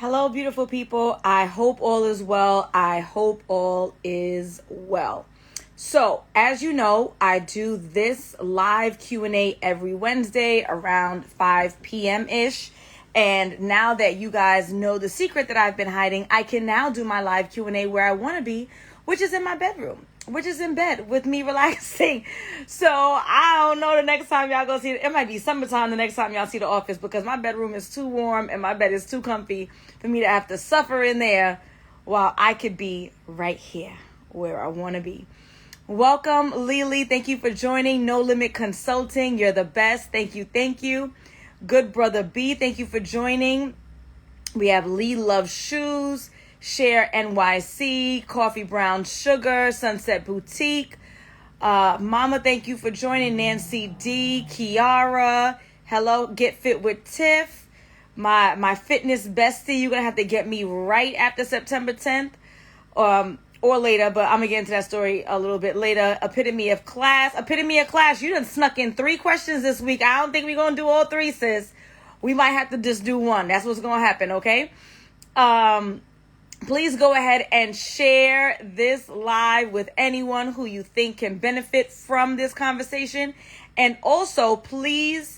Hello, beautiful people. I hope all is well. I hope all is well. So, as you know, I do this live Q&A every Wednesday around 5 p.m.-ish. And now that you guys know the secret that I've been hiding, I can now do my live Q&A where I want to be, which is in my bedroom, which is in bed with me relaxing. So I don't know the next time y'all go see it. It might be summertime the next time y'all see The Office, because my bedroom is too warm and my bed is too comfy for me to have to suffer in there while I could be right here where I want to be. Welcome, Lily. Thank you for joining. No Limit Consulting. You're the best. Thank you. Thank you. Good Brother B. Thank you for joining. We have Lee Loves Shoes, Share NYC, Coffee Brown Sugar, Sunset Boutique. Mama, thank you for joining. Nancy D, Kiara. Hello, Get Fit with Tiff. My fitness bestie. You're going to have to get me right after September 10th. Or later, but I'm going to get into that story a little bit later. Epitome of Class. You done snuck in 3 questions this week. I don't think we're going to do all 3, sis. We might have to just do 1. That's what's going to happen, okay? Please go ahead and share this live with anyone who you think can benefit from this conversation. And also, please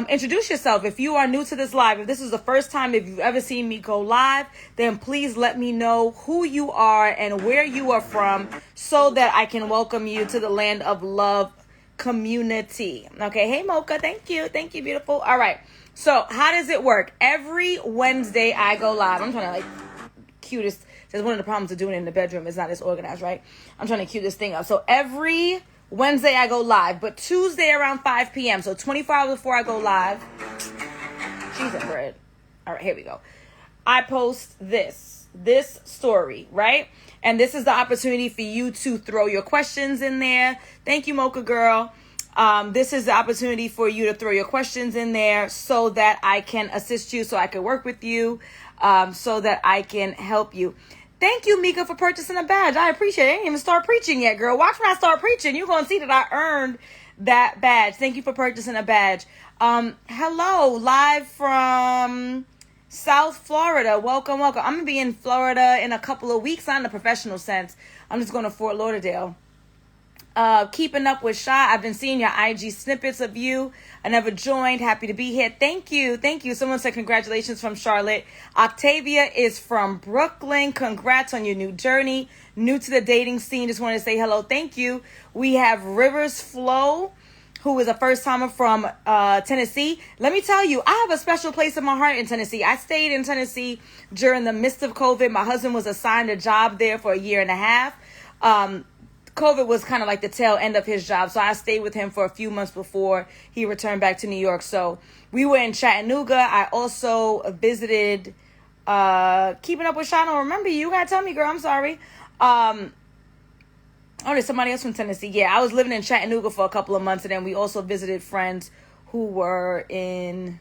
introduce yourself. If you are new to this live, if this is the first time, if you've ever seen me go live, then please let me know who you are and where you are from so that I can welcome you to the Land of Love community. Okay. Hey, Mocha. Thank you. Thank you, beautiful. All right. So how does it work? Every Wednesday I go live. I'm trying to cue this. That's one of the problems of doing it in the bedroom. It's not as organized, right? I'm trying to cue this thing up. So every Wednesday I go live, but Tuesday around 5 p.m. So 24 hours before I go live. Cheese and bread. All right, here we go. I post this story, right? And this is the opportunity for you to throw your questions in there. Thank you, Mocha girl. This is the opportunity for you to throw your questions in there so that I can assist you, so I can work with you, so that I can help you. Thank you, Mika, for purchasing a badge. I appreciate it. I didn't even start preaching yet, girl. Watch when I start preaching. You're going to see that I earned that badge. Thank you for purchasing a badge. Hello, live from South Florida. Welcome. I'm going to be in Florida in a couple of weeks, not in a professional sense. I'm just going to Fort Lauderdale. Keeping up with Sha. I've been seeing your IG snippets of you. I never joined. Happy to be here. Thank you. Someone said congratulations from Charlotte. Octavia is from Brooklyn. Congrats on your new journey. New to the dating scene. Just wanted to say hello. Thank you. We have Rivers Flow, who is a first timer from Tennessee. Let me tell you, I have a special place in my heart in Tennessee. I stayed in Tennessee during the midst of COVID. My husband was assigned a job there for 1.5 years. COVID was kind of like the tail end of his job. So I stayed with him for a few months before he returned back to New York. So we were in Chattanooga. I also visited Keeping Up with Sha. I don't remember you. You got to tell me, girl. I'm sorry. Oh, there's somebody else from Tennessee. Yeah, I was living in Chattanooga for a couple of months. And then we also visited friends who were in,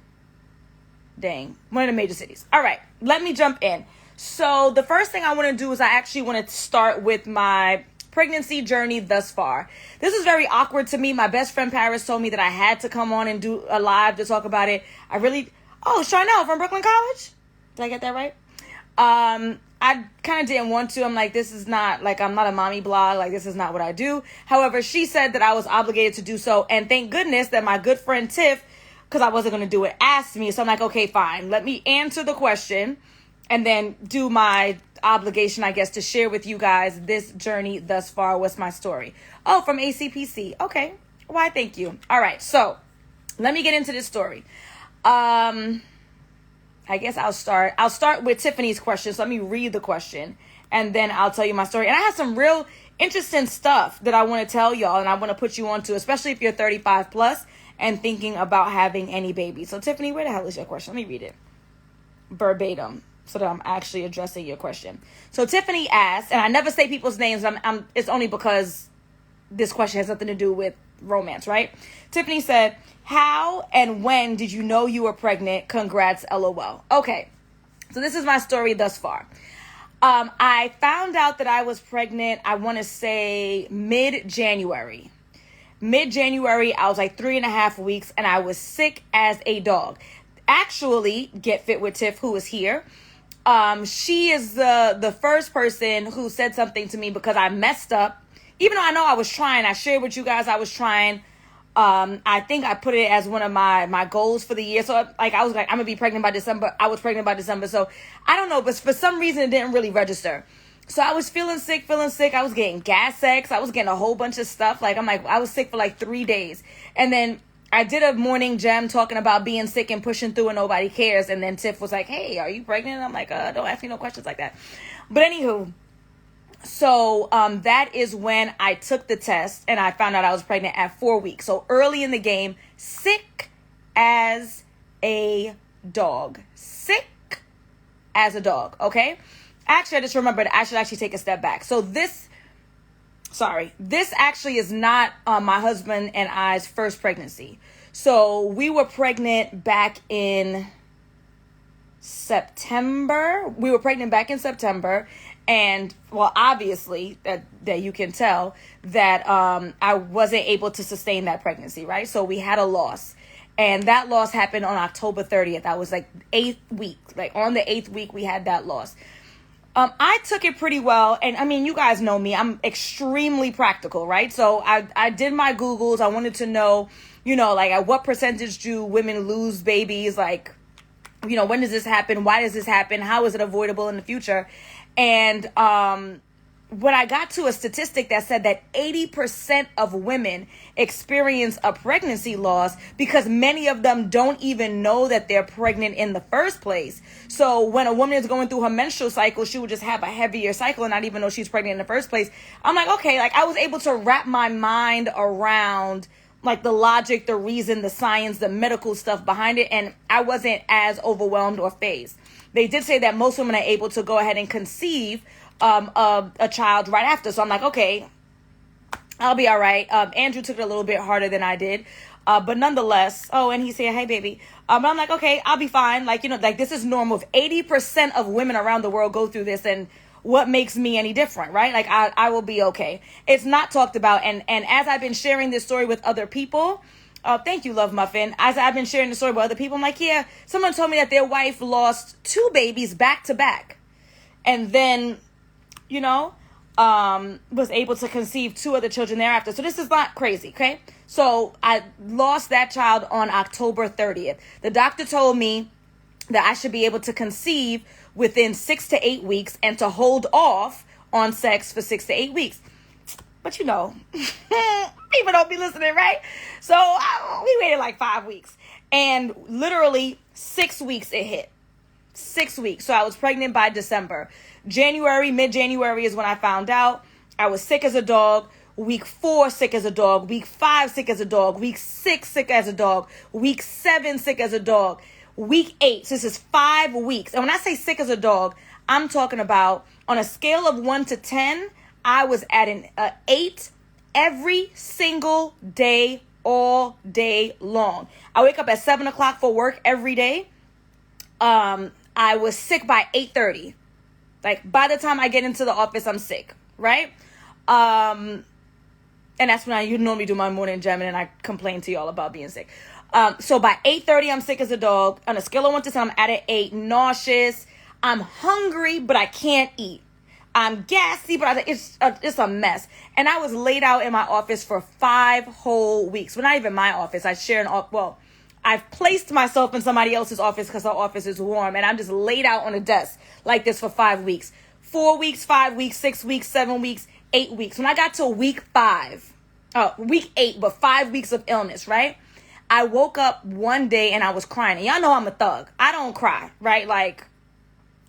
one of the major cities. All right, let me jump in. So the first thing I want to do is I actually want to start with my pregnancy journey thus far. This is very awkward to me. My best friend Paris told me that I had to come on and do a live to talk about it. Charnel from Brooklyn College. Did I get that right? I kind of didn't want to. I'm like, this is not, I'm not a mommy blog. This is not what I do. However, she said that I was obligated to do so. And thank goodness that my good friend Tiff, because I wasn't going to do it, asked me. So I'm like, okay, fine. Let me answer the question and then do my obligation, I guess, to share with you guys this journey thus far. What's my story? Oh, from ACPC. Okay. Why, thank you. All right. So let me get into this story. I guess I'll start with Tiffany's question. So let me read the question and then I'll tell you my story. And I have some real interesting stuff that I want to tell y'all and I want to put you on to, especially if you're 35 plus and thinking about having any babies. So Tiffany, where the hell is your question? Let me read it verbatim, so that I'm actually addressing your question. So Tiffany asked, and I never say people's names. It's only because this question has nothing to do with romance, right? Tiffany said, how and when did you know you were pregnant? Congrats, LOL. Okay, so this is my story thus far. I found out that I was pregnant, I want to say mid-January. I was 3.5 weeks, and I was sick as a dog. Actually, Get Fit with Tiff, who is here, She is the first person who said something to me because I messed up. Even though I know I was trying, I shared with you guys I was trying. I think I put it as one of my goals for the year. So like I was like, I'm gonna be pregnant by December. I was pregnant by December. So I don't know, but for some reason it didn't really register. So I was feeling sick. I was getting gas X. I was getting a whole bunch of stuff. Like I was sick for like 3 days. And then I did a morning gem talking about being sick and pushing through and nobody cares. And then Tiff was like, hey, are you pregnant? And I'm like, don't ask me no questions like that. But anywho, so that is when I took the test and I found out I was pregnant at 4 weeks. So early in the game, sick as a dog. Sick as a dog, okay? Actually, I just remembered I should actually take a step back. So this actually is not my husband and I's first pregnancy. So we were pregnant back in September. And well, obviously that you can tell that I wasn't able to sustain that pregnancy, right? So we had a loss. And that loss happened on October 30th. I was like 8th week. Like on the 8th week, we had that loss. I took it pretty well. And I mean, you guys know me. I'm extremely practical, right? So I did my Googles. I wanted to know, like at what percentage do women lose babies? Like, when does this happen? Why does this happen? How is it avoidable in the future? And when I got to a statistic that said that 80% of women experience a pregnancy loss because many of them don't even know that they're pregnant in the first place. So when a woman is going through her menstrual cycle, she would just have a heavier cycle and not even know she's pregnant in the first place. I'm like, okay, like I was able to wrap my mind around like the logic, the reason, the science, the medical stuff behind it. And I wasn't as overwhelmed or fazed. They did say that most women are able to go ahead and conceive a child right after. So I'm like, okay, I'll be all right. Andrew took it a little bit harder than I did. But nonetheless, and he said, hey, baby. But I'm like, okay, I'll be fine. Like, like this is normal. If 80% of women around the world go through this, and what makes me any different, right? Like I will be okay. It's not talked about. And as I've been sharing this story with other people, thank you, Love Muffin. As I've been sharing the story with other people, I'm like, yeah, someone told me that their wife lost 2 babies back to back. And then, was able to conceive 2 other children thereafter. So this is not crazy, okay? So I lost that child on October 30th. The doctor told me that I should be able to conceive within 6 to 8 weeks and to hold off on sex for 6 to 8 weeks. But people don't be listening, right? So we waited like 5 weeks. And literally 6 weeks it hit. 6 weeks. So I was pregnant by December. Mid-January is when I found out. I was sick as a dog. Week 4, sick as a dog. Week 5, sick as a dog. Week 6, sick as a dog. Week 7, sick as a dog. Week 8, so this is 5 weeks. And when I say sick as a dog, I'm talking about on a scale of 1 to 10, I was at an 8 every single day, all day long. I wake up at 7 o'clock for work every day. I was sick by 8:30. Like by the time I get into the office, I'm sick, right? And that's when you normally do my morning gym, and I complain to y'all about being sick. So by 8:30, I'm sick as a dog. On a scale of 1 to 10, I'm at an 8, nauseous. I'm hungry, but I can't eat. I'm gassy, but it's a mess. And I was laid out in my office for 5 whole weeks. Well, not even my office. I share I've placed myself in somebody else's office because our office is warm, and I'm just laid out on a desk like this for 5 weeks. 4 weeks, 5 weeks, 6 weeks, 7 weeks, 8 weeks. When I got to week 8, but 5 weeks of illness, right? I woke up one day and I was crying. And y'all know I'm a thug. I don't cry, right? Like,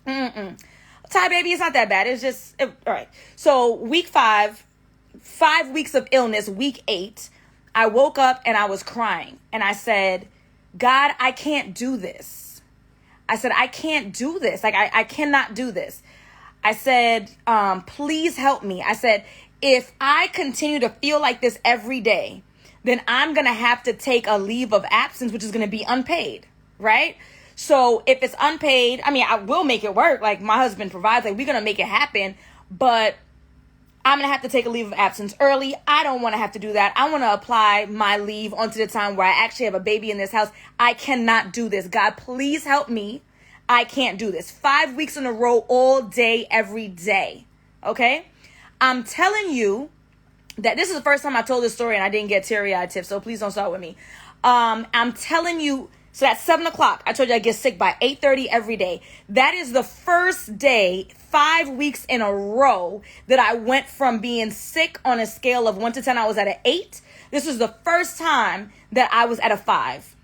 Ty, baby, it's not that bad. It's just, all right. So week 5 weeks of illness, week 8, I woke up and I was crying. And I said, God, I can't do this. I said, I can't do this. Like, I cannot do this. I said, please help me. I said, if I continue to feel like this every day, then I'm going to have to take a leave of absence, which is going to be unpaid, right? So if it's unpaid, I mean, I will make it work. Like my husband provides, like we're going to make it happen, but I'm going to have to take a leave of absence early. I don't want to have to do that. I want to apply my leave onto the time where I actually have a baby in this house. I cannot do this. God, please help me. I can't do this. 5 weeks in a row, all day, every day. Okay? I'm telling you that this is the first time I told this story and I didn't get teary-eyed, Tiff, so please don't start with me. I'm telling you, so that's 7 o'clock. I told you I get sick by 8:30 every day. That is the first day, 5 weeks in a row, that I went from being sick on a scale of 1 to 10. I was at an 8. This was the first time that I was at a 5,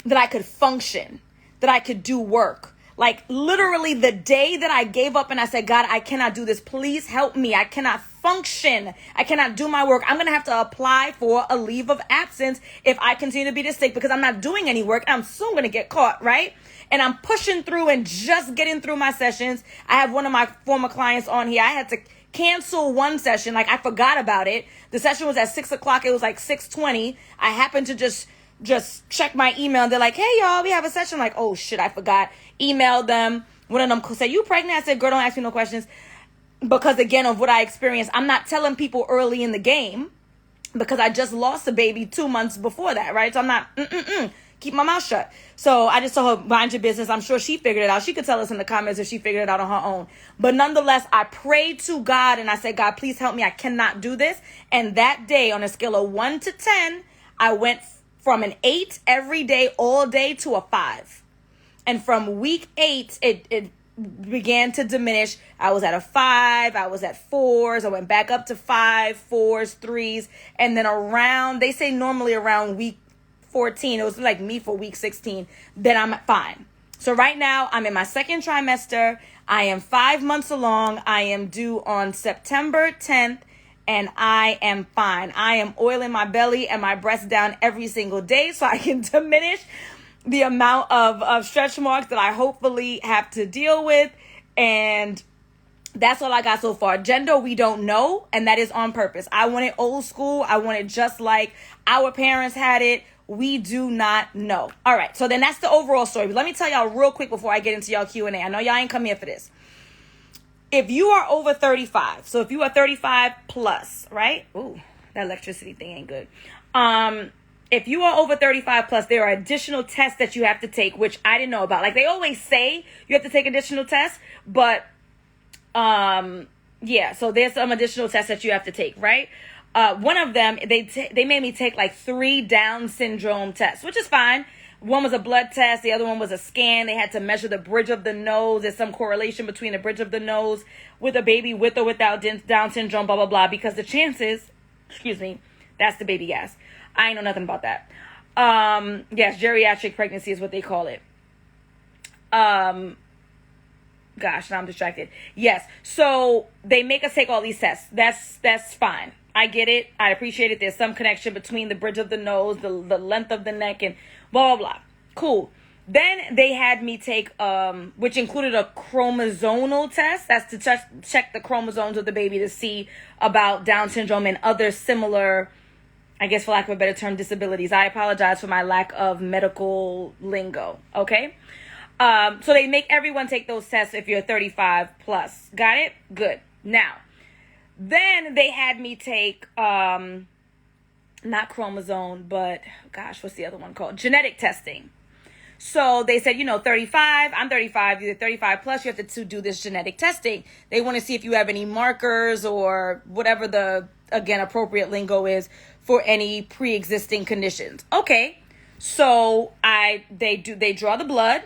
that I could function, that I could do work. Like literally the day that I gave up and I said, God, I cannot do this. Please help me. I cannot function. I cannot do my work. I'm going to have to apply for a leave of absence if I continue to be this sick, because I'm not doing any work. I'm soon going to get caught, right? And I'm pushing through and just getting through my sessions. I have one of my former clients on here. I had to cancel one session. Like I forgot about it. The session was at 6 o'clock. It was like 6:20. I happened to just check my email. They're like, hey, y'all, we have a session. I'm like, oh, shit, I forgot. Emailed them. One of them said, you pregnant? I said, girl, don't ask me no questions. Because, again, of what I experienced, I'm not telling people early in the game because I just lost a baby 2 months before that, right? So I'm not, keep my mouth shut. So I just told her, mind your business. I'm sure she figured it out. She could tell us in the comments if she figured it out on her own. But nonetheless, I prayed to God and I said, God, please help me. I cannot do this. And that day, on a scale of 1 to 10, I went from an 8 every day, all day, to a 5. And from week 8, it began to diminish. I was at a 5. I was at 4s. I went back up to 5, 4s, 3s. And then around, they say normally around week 14, it was like me for week 16, then I'm fine. So right now, I'm in my second trimester. I am 5 months along. I am due on September 10th. And I am fine. I am oiling my belly and my breasts down every single day so I can diminish the amount of stretch marks that I hopefully have to deal with. And that's all I got so far. Gender, we don't know. And that is on purpose. I want it old school. I want it just like our parents had it. We do not know. All right. So then that's the overall story. But let me tell y'all real quick before I get into y'all Q&A. I know y'all ain't come here for this. If you are over 35, so if you are 35 plus, right? Ooh, that electricity thing ain't good. If you are over 35 plus, there are additional tests that you have to take, which I didn't know about. Like they always say you have to take additional tests, but yeah, so there's some additional tests that you have to take, right? One of them, they made me take like 3 Down syndrome tests, which is fine. One was a blood test. The other one was a scan. They had to measure the bridge of the nose. There's some correlation between the bridge of the nose with a baby with or without Down syndrome, blah, blah, blah. Because the chances, that's the baby gas. I ain't know nothing about that. Yes, geriatric pregnancy is what they call it. Gosh, now I'm distracted. Yes, so they make us take all these tests. That's fine. I get it. I appreciate it. There's some connection between the bridge of the nose, the length of the neck, and blah, blah, blah. Cool. Then they had me take, which included a chromosomal test. That's to check the chromosomes of the baby to see about Down syndrome and other similar, I guess for lack of a better term, disabilities. I apologize for my lack of medical lingo. Okay. So they make everyone take those tests if you're 35 plus. Got it? Good. Now, then they had me take, not chromosome, but gosh, what's the other one called? Genetic testing. So they said, 35, I'm 35, you're 35 plus, you have to do this genetic testing. They want to see if you have any markers or whatever the, again, appropriate lingo is for any pre-existing conditions. Okay. So they draw the blood,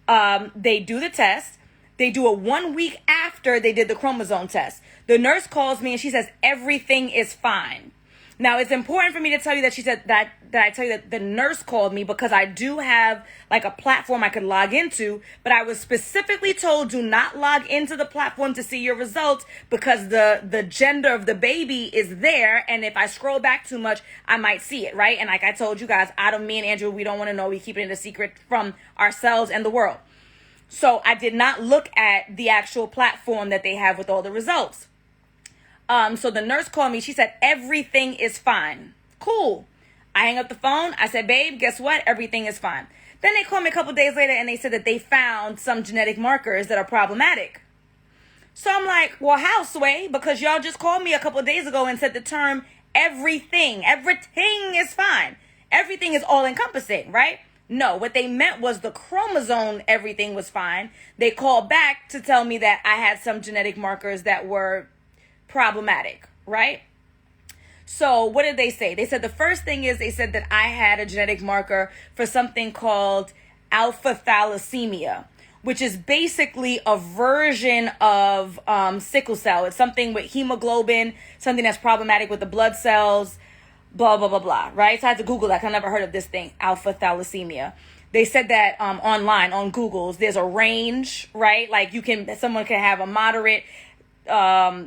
they do the test. They do it 1 week after they did the chromosome test. The nurse calls me and she says, everything is fine. Now, it's important for me to tell you that she said that I tell you that the nurse called me because I do have like a platform I could log into, but I was specifically told do not log into the platform to see your results because the gender of the baby is there. And if I scroll back too much, I might see it, right? And like I told you guys, me and Andrew, we don't want to know. We keep it a secret from ourselves and the world. So I did not look at the actual platform that they have with all the results. So the nurse called me. She said, everything is fine. Cool. I hang up the phone. I said, babe, guess what? Everything is fine. Then they called me a couple days later and they said that they found some genetic markers that are problematic. So I'm like, well, how, Sway? Because y'all just called me a couple of days ago and said the term everything is fine. Everything is all encompassing, right? No, what they meant was the chromosome, everything was fine. They called back to tell me that I had some genetic markers that were problematic, right? So what did they say? They said the first thing is they said that I had a genetic marker for something called alpha thalassemia, which is basically a version of sickle cell. It's something with hemoglobin, something that's problematic with the blood cells, blah, blah, blah, blah, right? So I had to Google that. I never heard of this thing, alpha thalassemia. They said that online, on Google's, there's a range, right? Like someone can have a moderate,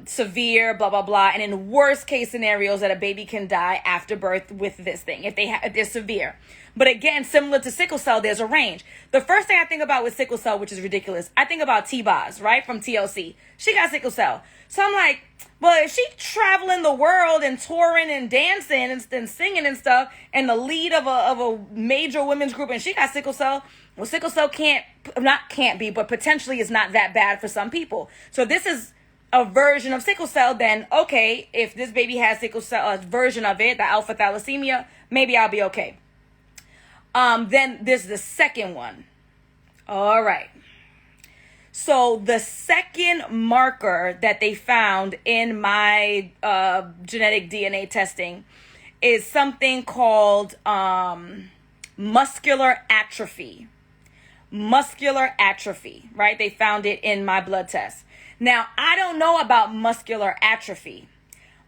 severe, blah, blah, blah. And in worst case scenarios that a baby can die after birth with this thing, if they're severe. But again, similar to sickle cell, there's a range. The first thing I think about with sickle cell, which is ridiculous, I think about T-Boz, right? From TLC. She got sickle cell. So I'm like, well, if she traveling the world and touring and dancing and singing and stuff, and the lead of a major women's group, and she got sickle cell, well, sickle cell can't be, but potentially is not that bad for some people. So this is a version of sickle cell, then okay, if this baby has sickle cell, a version of it, the alpha thalassemia, maybe I'll be okay. Then there's the second one. All right. So the second marker that they found in my genetic DNA testing is something called muscular atrophy. Muscular atrophy, right? They found it in my blood test. Now, I don't know about muscular atrophy,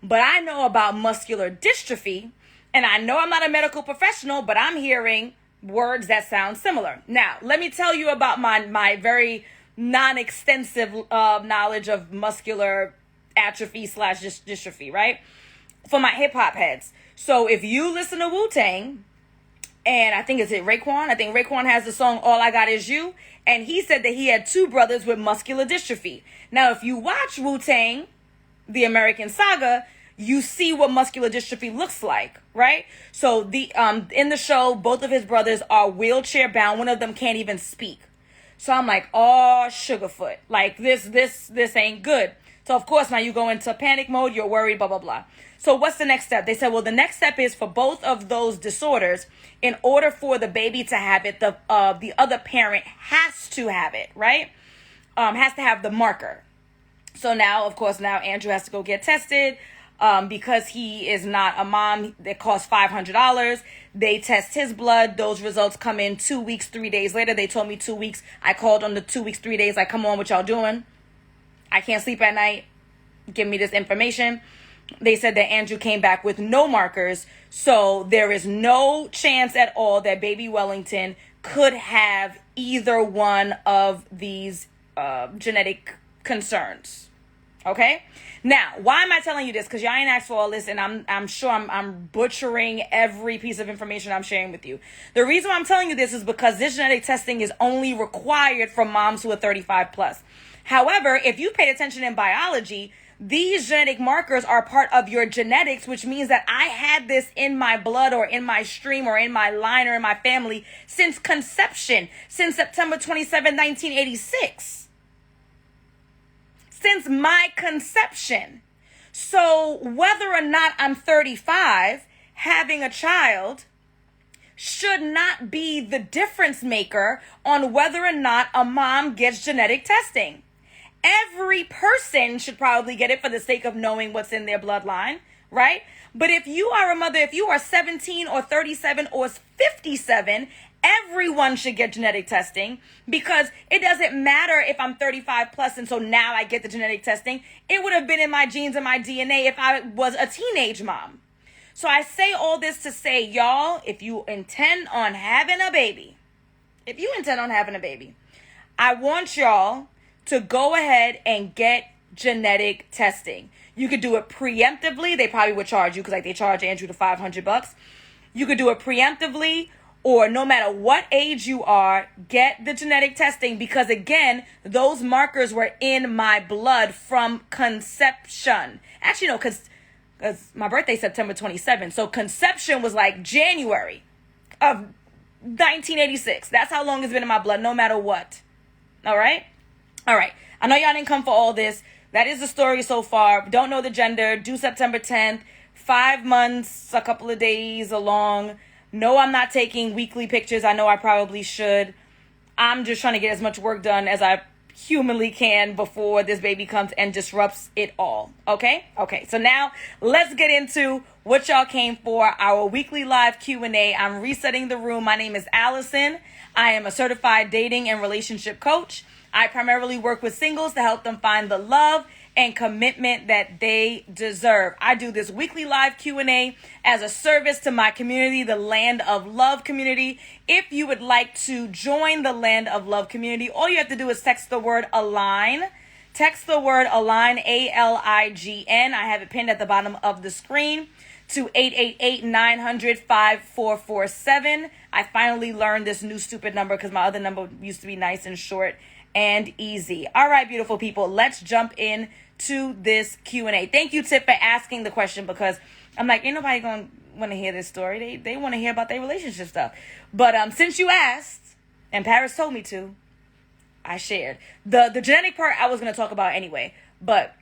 but I know about muscular dystrophy, and I know I'm not a medical professional, but I'm hearing words that sound similar. Now, let me tell you about my very non-extensive knowledge of muscular atrophy / dystrophy, right? For my hip hop heads. So if you listen to Wu-Tang, and I think it's Raekwon. I think Raekwon has the song All I Got Is You. And he said that he had 2 brothers with muscular dystrophy. Now, if you watch Wu-Tang, the American Saga, you see what muscular dystrophy looks like, right? So in the show, both of his brothers are wheelchair bound. One of them can't even speak. So I'm like, oh, Sugarfoot, like this ain't good. So of course, now you go into panic mode. You're worried, blah, blah, blah. So what's the next step? They said, well, the next step is for both of those disorders, in order for the baby to have it, the other parent has to have it, right? Has to have the marker. So now, of course, Andrew has to go get tested. Because he is not a mom, it costs $500. They test his blood. Those results come in 2 weeks, 3 days later. They told me 2 weeks. I called on the 2 weeks, 3 days. Like, come on, what y'all doing? I can't sleep at night. Give me this information. They said that Andrew came back with no markers. So there is no chance at all that baby Wellington could have either one of these genetic concerns. Okay? Now, why am I telling you this? Because y'all ain't asked for all this, and I'm sure I'm butchering every piece of information I'm sharing with you. The reason why I'm telling you this is because this genetic testing is only required for moms who are 35 plus. However, if you paid attention in biology, these genetic markers are part of your genetics, which means that I had this in my blood or in my stream or in my line or in my family since conception, since September 27, 1986. Since my conception. So whether or not I'm 35, having a child should not be the difference maker on whether or not a mom gets genetic testing. Every person should probably get it for the sake of knowing what's in their bloodline, right? But if you are a mother, if you are 17 or 37 or 57, everyone should get genetic testing, because it doesn't matter if I'm 35 plus and so now I get the genetic testing. It would have been in my genes and my DNA if I was a teenage mom. So I say all this to say, y'all, if you intend on having a baby, I want y'all to go ahead and get genetic testing. You could do it preemptively. They probably would charge you, because like they charge Andrew the $500. You could do it preemptively, or no matter what age you are, get the genetic testing, because again, those markers were in my blood from conception. Actually, no, because my birthday's September 27th. So conception was like January of 1986. That's how long it's been in my blood, no matter what. All right? All right. I know y'all didn't come for all this. That is the story so far. Don't know the gender. Due September 10th. 5 months, a couple of days along. No, I'm not taking weekly pictures. I know I probably should. I'm just trying to get as much work done as I humanly can before this baby comes and disrupts it all. Okay? Okay. So now let's get into what y'all came for, our weekly live Q&A. I'm resetting the room. My name is Alison. I am a certified dating and relationship coach. I primarily work with singles to help them find the love and commitment that they deserve. I do this weekly live Q&A as a service to my community, the Land of Love community. If you would like to join the Land of Love community, all you have to do is text the word ALIGN. Text the word ALIGN, ALIGN. I have it pinned at the bottom of the screen to 888-900-5447. I finally learned this new stupid number because my other number used to be nice and short and easy. All right, beautiful people, let's jump in to this Q&A. Thank you, Tip, for asking the question, because I'm like, ain't nobody gonna want to hear this story. They want to hear about their relationship stuff. But since you asked, and Paris told me to, I shared. The genetic part I was gonna talk about anyway, but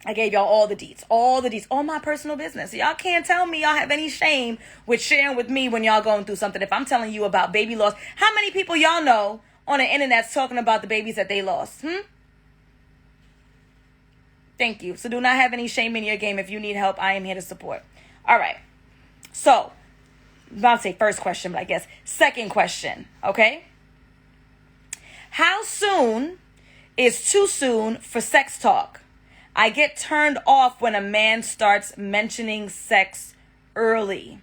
I gave y'all all the deets, all my personal business. So y'all can't tell me y'all have any shame with sharing with me when y'all going through something. If I'm telling you about baby loss, how many people y'all know on the internet's talking about the babies that they lost? Thank you. So do not have any shame in your game. If you need help, I am here to support. All right. So, I'm about to say first question, but I guess second question. Okay. How soon is too soon for sex talk? I get turned off when a man starts mentioning sex early.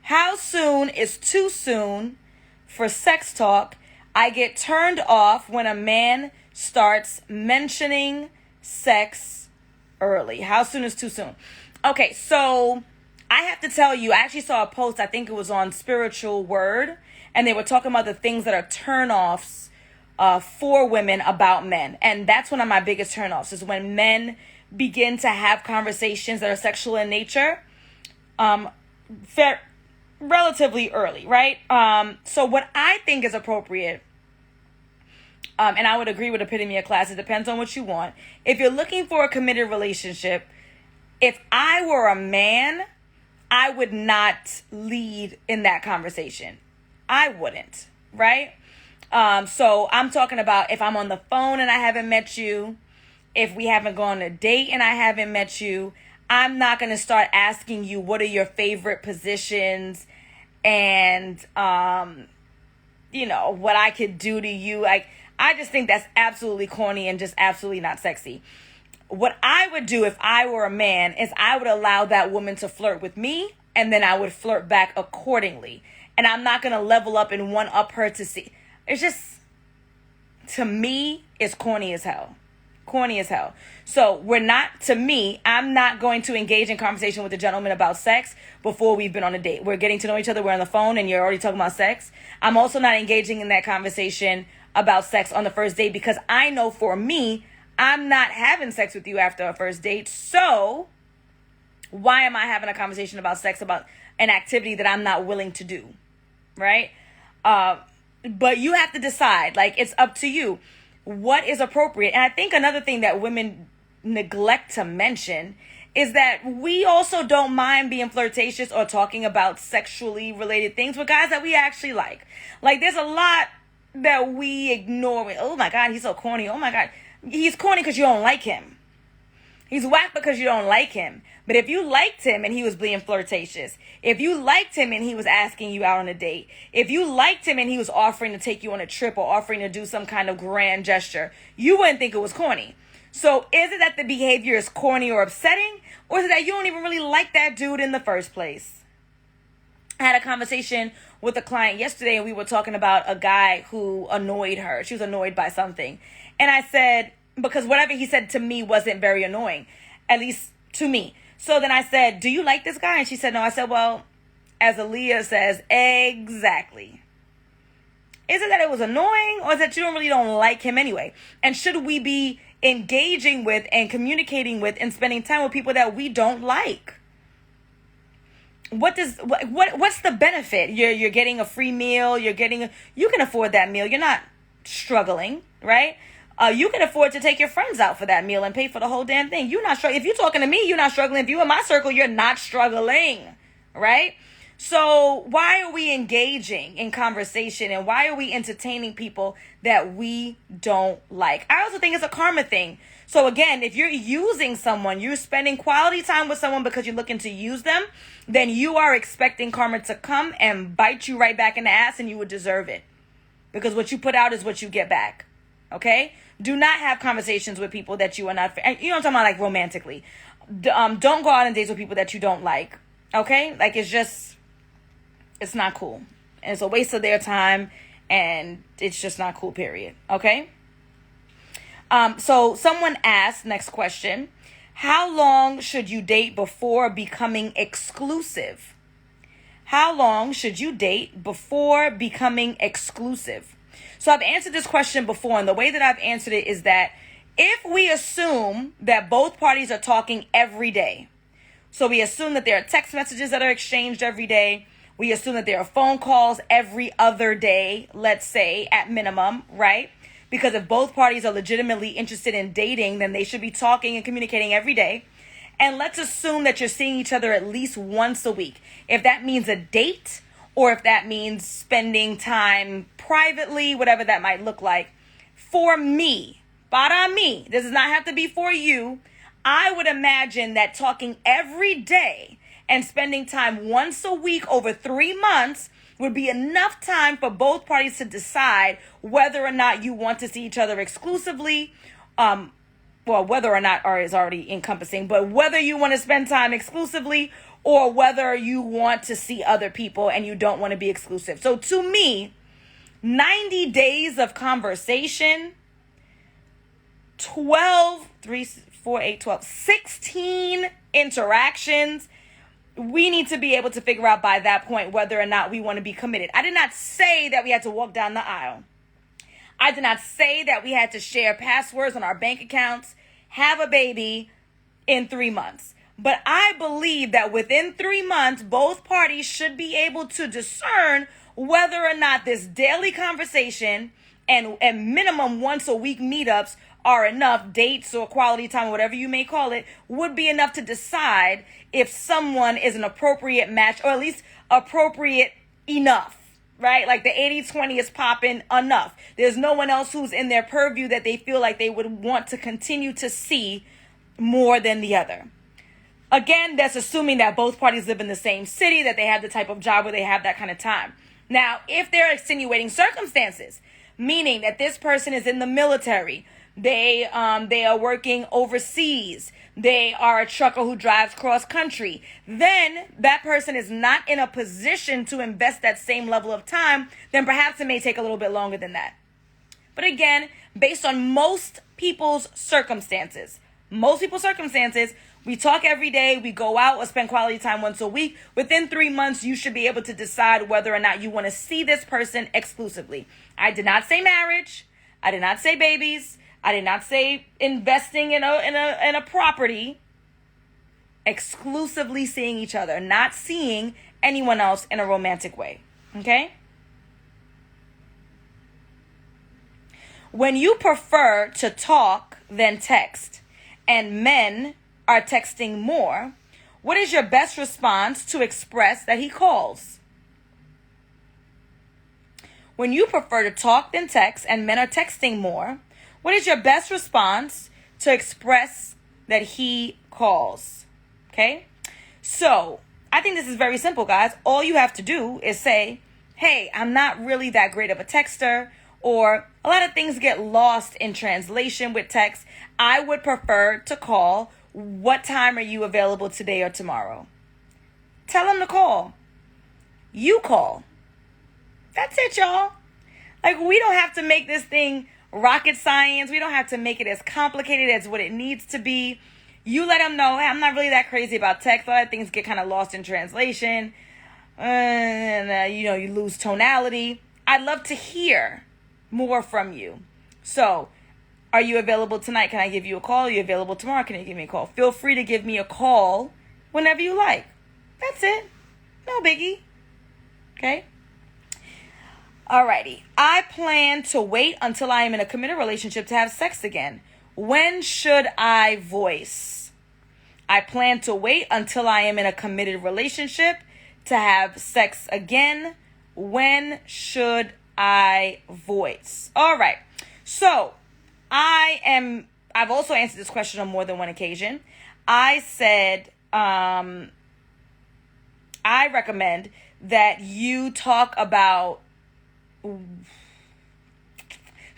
How soon is too soon for sex talk? I get turned off when a man starts mentioning sex early. How soon is too soon? Okay, so I have to tell you, I actually saw a post, I think it was on Spiritual Word, and they were talking about the things that are turnoffs for women about men. And that's one of my biggest turnoffs, is when men begin to have conversations that are sexual in nature relatively early, right? So what I think is appropriate, and I would agree with Epitome of Class, it depends on what you want. If you're looking for a committed relationship, if I were a man, I would not lead in that conversation. I wouldn't, right? So I'm talking about if I'm on the phone and I haven't met you, if we haven't gone on a date and I haven't met you, I'm not going to start asking you what are your favorite positions and, what I could do to you. Like, I just think that's absolutely corny and just absolutely not sexy. What I would do if I were a man is I would allow that woman to flirt with me, and then I would flirt back accordingly. And I'm not going to level up and one up her to see. It's just, to me, it's corny as hell. Corny as hell. So I'm not going to engage in conversation with a gentleman about sex before we've been on a date. We're getting to know each other. We're on the phone and you're already talking about sex. I'm also not engaging in that conversation about sex on the first date, because I know for me, I'm not having sex with you after a first date. So why am I having a conversation about sex, about an activity that I'm not willing to do? Right? But you have to decide, like, it's up to you. What is appropriate? And I think another thing that women neglect to mention is that we also don't mind being flirtatious or talking about sexually related things with guys that we actually like. Like, there's a lot that we ignore. Oh my God, he's so corny. Oh my God. He's corny because you don't like him. He's whack because you don't like him. But if you liked him and he was being flirtatious, if you liked him and he was asking you out on a date, if you liked him and he was offering to take you on a trip or offering to do some kind of grand gesture, you wouldn't think it was corny. So is it that the behavior is corny or upsetting? Or is it that you don't even really like that dude in the first place? I had a conversation with a client yesterday and we were talking about a guy who annoyed her. She was annoyed by something. And I said, because whatever he said to me wasn't very annoying, at least to me. So then I said, do you like this guy? And she said, no. I said, well, as Aaliyah says, exactly. Is it that it was annoying, or is it that you don't like him anyway? And should we be engaging with and communicating with and spending time with people that we don't like? What's the benefit? You're getting a free meal. You can afford that meal. You're not struggling, right? You can afford to take your friends out for that meal and pay for the whole damn thing. You're not struggling. If you're talking to me, you're not struggling. If you're in my circle, you're not struggling, right? So why are we engaging in conversation, and why are we entertaining people that we don't like? I also think it's a karma thing. So again, if you're using someone, you're spending quality time with someone because you're looking to use them, then you are expecting karma to come and bite you right back in the ass, and you would deserve it. Because what you put out is what you get back. Okay? Do not have conversations with people that you are not, you know what I'm talking about, like romantically. Don't go out on dates with people that you don't like. Okay? Like, it's not cool. And it's a waste of their time, and it's just not cool, period. Okay? So someone asked, next question, how long should you date before becoming exclusive? How long should you date before becoming exclusive? So I've answered this question before, and the way that I've answered it is that if we assume that both parties are talking every day, so we assume that there are text messages that are exchanged every day, we assume that there are phone calls every other day, let's say, at minimum, right? Because if both parties are legitimately interested in dating, then they should be talking and communicating every day. And let's assume that you're seeing each other at least once a week. If that means a date, or if that means spending time privately, whatever that might look like. For me, para mí, this does not have to be for you. I would imagine that talking every day and spending time once a week over 3 months would be enough time for both parties to decide whether or not you want to see each other exclusively, whether or not is already encompassing, but whether you want to spend time exclusively or whether you want to see other people and you don't want to be exclusive. So to me, 90 days of conversation, 16 interactions, we need to be able to figure out by that point whether or not we want to be committed. I did not say that we had to walk down the aisle. I did not say that we had to share passwords on our bank accounts, have a baby in 3 months. But I believe that within 3 months, both parties should be able to discern whether or not this daily conversation and minimum once a week meetups are enough, dates or quality time, whatever you may call it, would be enough to decide if someone is an appropriate match, or at least appropriate enough, right? Like the 80-20 is popping enough. There's no one else who's in their purview that they feel like they would want to continue to see more than the other. Again, that's assuming that both parties live in the same city, that they have the type of job where they have that kind of time. Now, if there are extenuating circumstances, meaning that this person is in the military, they are working overseas, they are a trucker who drives cross country, then that person is not in a position to invest that same level of time, then perhaps it may take a little bit longer than that. But again, based on most people's circumstances, we talk every day, we go out or spend quality time once a week. Within 3 months, you should be able to decide whether or not you want to see this person exclusively. I did not say marriage. I did not say babies. I did not say investing in a property. Exclusively seeing each other, not seeing anyone else in a romantic way. Okay? When you prefer to talk than text, and men are texting more, what is your best response to express that he calls? When you prefer to talk than text and men are texting more, what is your best response to express that he calls? Okay? So, I think this is very simple, guys. All you have to do is say, hey, I'm not really that great of a texter, or a lot of things get lost in translation with text. I would prefer to call. What time are you available today or tomorrow? Tell him to call. You call. That's it, y'all. Like, we don't have to make this thing rocket science. We don't have to make it as complicated as what it needs to be. You let him know, hey, I'm not really that crazy about text. A lot of things get kind of lost in translation. You lose tonality. I'd love to hear more from you. So, are you available tonight? Can I give you a call? Are you available tomorrow? Can you give me a call? Feel free to give me a call whenever you like. That's it. No biggie. Okay? Alrighty. I plan to wait until I am in a committed relationship to have sex again. When should I voice? I plan to wait until I am in a committed relationship to have sex again? When should I voice? All right. So I've also answered this question on more than one occasion. I said, I recommend that you talk about,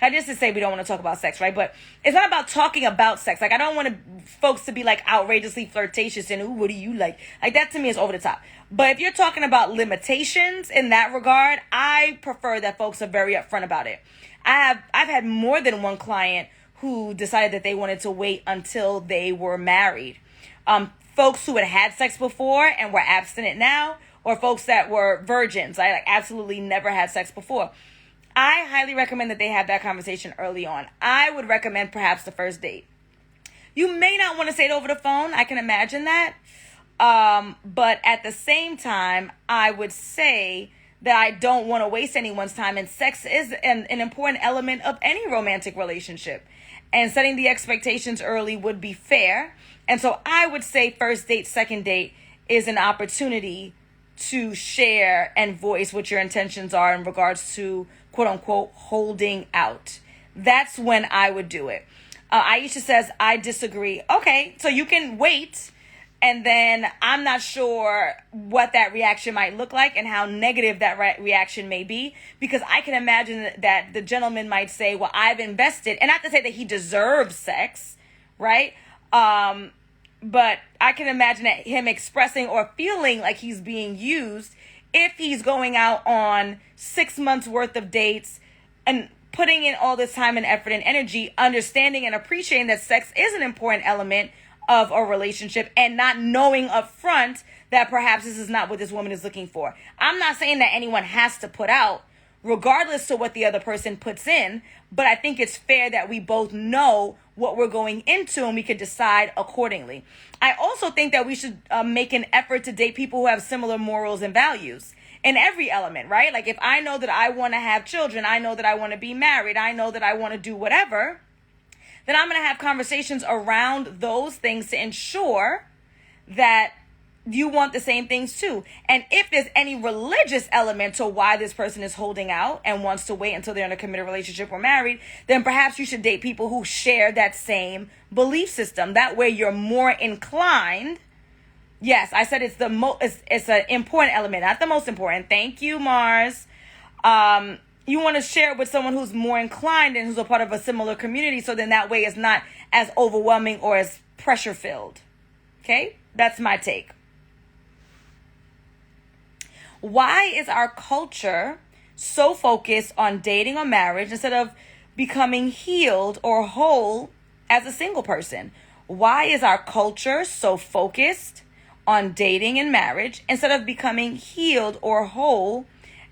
I just to say we don't want to talk about sex, right? But it's not about talking about sex. Like, I don't want folks to be like outrageously flirtatious and, ooh, what do you like? Like, that to me is over the top. But if you're talking about limitations in that regard, I prefer that folks are very upfront about it. I've had more than one client who decided that they wanted to wait until they were married. Folks who had had sex before and were abstinent now, or folks that were virgins. I absolutely never had sex before. I highly recommend that they have that conversation early on. I would recommend perhaps the first date. You may not want to say it over the phone. I can imagine that. But at the same time, I would say that I don't want to waste anyone's time. And sex is an important element of any romantic relationship. And setting the expectations early would be fair. And so I would say first date, second date is an opportunity to share and voice what your intentions are in regards to, quote unquote, holding out. That's when I would do it. Aisha says, I disagree. Okay, so you can wait, and then I'm not sure what that reaction might look like and how negative that reaction may be, because I can imagine that the gentleman might say, well, I've invested, and not to say that he deserves sex, right? But I can imagine that him expressing or feeling like he's being used if he's going out on 6 months worth of dates and putting in all this time and effort and energy, understanding and appreciating that sex is an important element of a relationship, and not knowing up front that perhaps this is not what this woman is looking for. I'm not saying that anyone has to put out, regardless to what the other person puts in, but I think it's fair that we both know what we're going into and we could decide accordingly. I also think that we should make an effort to date people who have similar morals and values in every element, right? Like, if I know that I want to have children, I know that I want to be married, I know that I want to do whatever, then I'm going to have conversations around those things to ensure that you want the same things too. And if there's any religious element to why this person is holding out and wants to wait until they're in a committed relationship or married, then perhaps you should date people who share that same belief system. That way you're more inclined. Yes, I said it's it's an important element, not the most important. Thank you, Mars. You want to share it with someone who's more inclined and who's a part of a similar community, so then that way it's not as overwhelming or as pressure filled. Okay? That's my take. Why is our culture so focused on dating or marriage instead of becoming healed or whole as a single person? Why is our culture so focused on dating and marriage instead of becoming healed or whole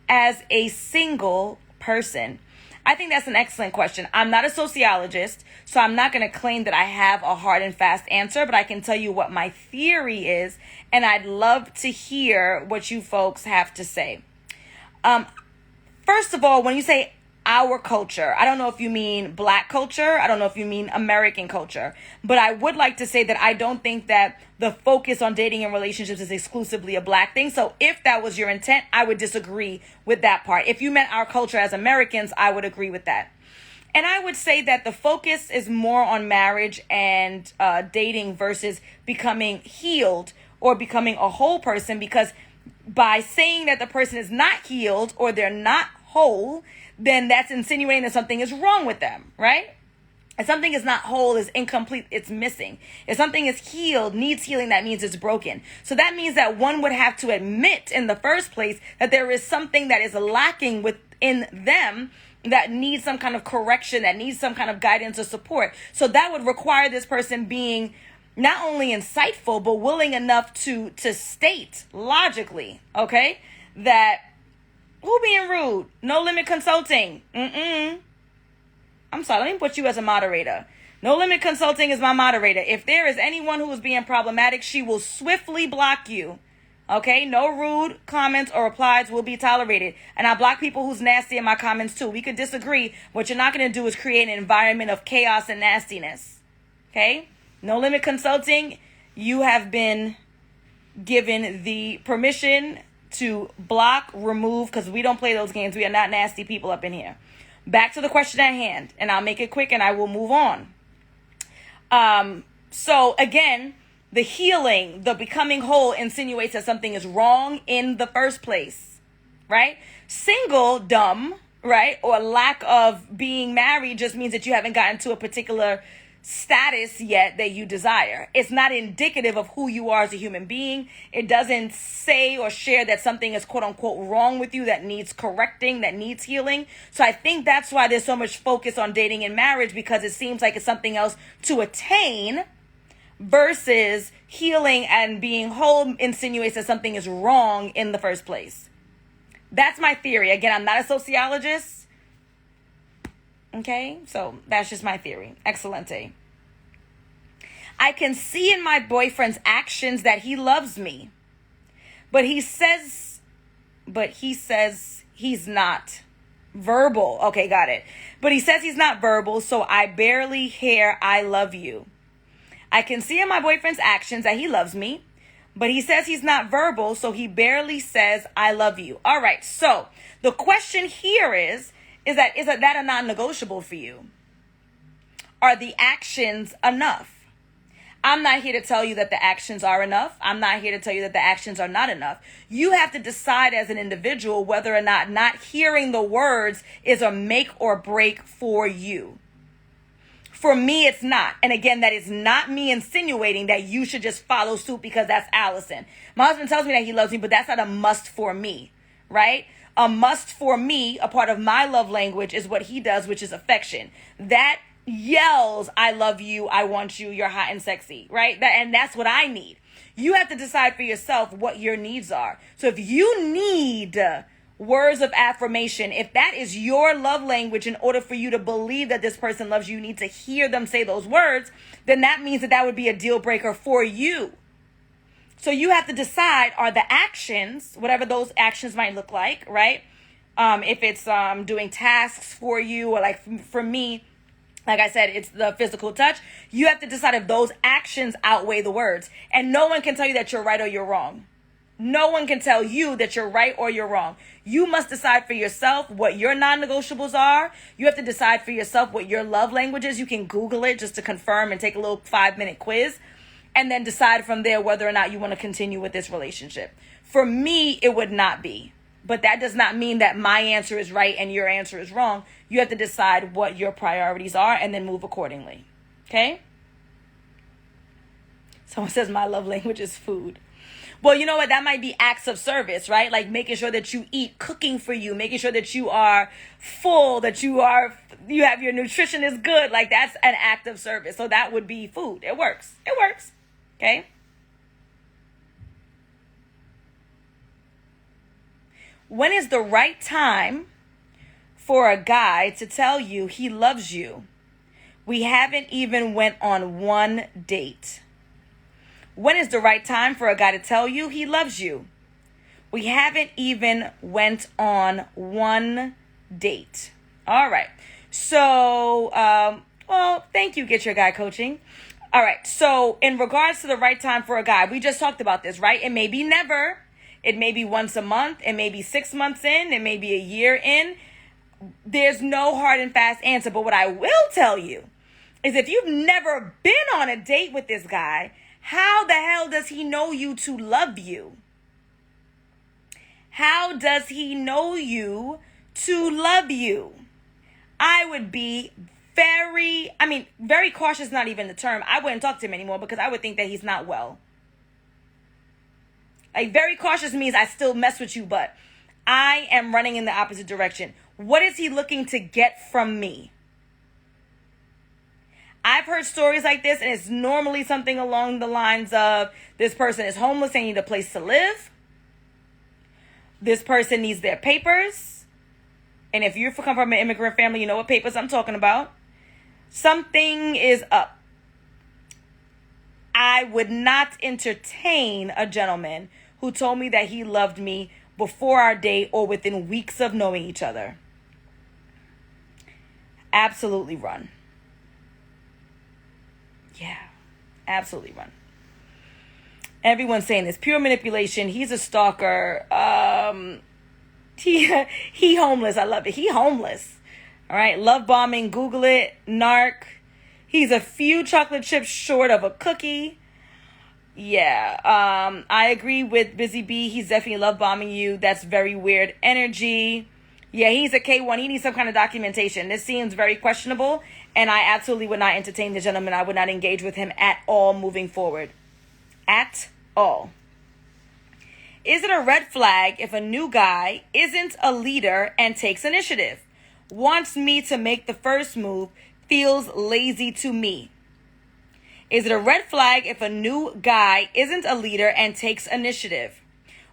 as a single person? I think that's an excellent question. I'm not a sociologist, so I'm not going to claim that I have a hard and fast answer, but I can tell you what my theory is, and I'd love to hear what you folks have to say. First of all, when you say our culture, I don't know if you mean Black culture, I don't know if you mean American culture, but I would like to say that I don't think that the focus on dating and relationships is exclusively a Black thing. So if that was your intent, I would disagree with that part. If you meant our culture as Americans, I would agree with that. And I would say that the focus is more on marriage and dating versus becoming healed or becoming a whole person, because by saying that the person is not healed or they're not whole, then that's insinuating that something is wrong with them, right? If something is not whole, is incomplete, it's missing. If something is healed, needs healing, that means it's broken. So that means that one would have to admit in the first place that there is something that is lacking within them that needs some kind of correction, that needs some kind of guidance or support. So that would require this person being not only insightful, but willing enough to state logically, okay, that who being rude? No Limit Consulting. I'm sorry, let me put you as a moderator. No Limit Consulting is my moderator. If there is anyone who is being problematic, she will swiftly block you. Okay? No rude comments or replies will be tolerated. And I block people who's nasty in my comments too. We could disagree. What you're not going to do is create an environment of chaos and nastiness. Okay? No Limit Consulting, you have been given the permission to block, remove, because we don't play those games. We are not nasty people up in here. Back to the question at hand, and I'll make it quick and I will move on. So again, the healing, the becoming whole insinuates that something is wrong in the first place, right? Single, dumb, right? Or lack of being married just means that you haven't gotten to a particular status yet that you desire. It's not indicative of who you are as a human being. It doesn't say or share that something is quote unquote wrong with you that needs correcting, that needs healing. So I think that's why there's so much focus on dating and marriage, because it seems like it's something else to attain versus healing and being whole insinuates that something is wrong in the first place. That's my theory. Again, I'm not a sociologist. Okay, so that's just my theory. Excelente. I can see in my boyfriend's actions that he loves me, but he says he's not verbal. Okay, got it. But he says he's not verbal, so I barely hear I love you. I can see in my boyfriend's actions that he loves me, but he says he's not verbal, so he barely says I love you. All right, so the question here is that a non-negotiable for you? Are the actions enough? I'm not here to tell you that the actions are enough. I'm not here to tell you that the actions are not enough. You have to decide as an individual whether or not hearing the words is a make or break for you. For me, it's not. And again, that is not me insinuating that you should just follow suit because that's Alison. My husband tells me that he loves me, but that's not a must for me, right? A must for me, a part of my love language is what he does, which is affection. That yells, I love you, I want you, you're hot and sexy, right? And that's what I need. You have to decide for yourself what your needs are. So if you need words of affirmation, if that is your love language, in order for you to believe that this person loves you, you need to hear them say those words, then that means that would be a deal breaker for you. So you have to decide, are the actions, whatever those actions might look like, right? If it's doing tasks for you, or like for me, like I said, it's the physical touch. You have to decide if those actions outweigh the words. And no one can tell you that you're right or you're wrong. No one can tell you that you're right or you're wrong. You must decide for yourself what your non-negotiables are. You have to decide for yourself what your love language is. You can Google it just to confirm and take a little 5-minute quiz. And then decide from there whether or not you want to continue with this relationship. For me, it would not be. But that does not mean that my answer is right and your answer is wrong. You have to decide what your priorities are and then move accordingly. Okay? Someone says my love language is food. Well, you know what? That might be acts of service, right? Like making sure that you eat, cooking for you, making sure that you are full, that you have your nutrition is good. Like that's an act of service. So that would be food. It works. It works. Okay. When is the right time for a guy to tell you he loves you? We haven't even went on one date. When is the right time for a guy to tell you he loves you? We haven't even went on one date. All right. So, well, thank you, Get Your Guy Coaching. All right. So in regards to the right time for a guy, we just talked about this, right? It may be never. It may be once a month. It may be 6 months in. It may be a year in. There's no hard and fast answer. But what I will tell you is if you've never been on a date with this guy, how the hell does he know you to love you? How does he know you to love you? I would be very cautious, not even the term. I wouldn't talk to him anymore because I would think that he's not well. Like very cautious means I still mess with you, but I am running in the opposite direction. What is he looking to get from me? I've heard stories like this, and it's normally something along the lines of this person is homeless, they need a place to live. This person needs their papers. And if you come from an immigrant family, you know what papers I'm talking about. Something is up. I would not entertain a gentleman who told me that he loved me before our date or within weeks of knowing each other. Absolutely run. Yeah, absolutely run. Everyone's saying this. Pure manipulation. He's a stalker. He homeless. I love it. He homeless. All right. Love bombing. Google it. Narc. He's a few chocolate chips short of a cookie. Yeah. I agree with Busy Bee. He's definitely love bombing you. That's very weird energy. Yeah, he's a K1. He needs some kind of documentation. This seems very questionable, and I absolutely would not entertain the gentleman. I would not engage with him at all moving forward. At all. Is it a red flag if a new guy isn't a leader and takes initiative? Wants me to make the first move, feels lazy to me. Is it a red flag if a new guy isn't a leader and takes initiative?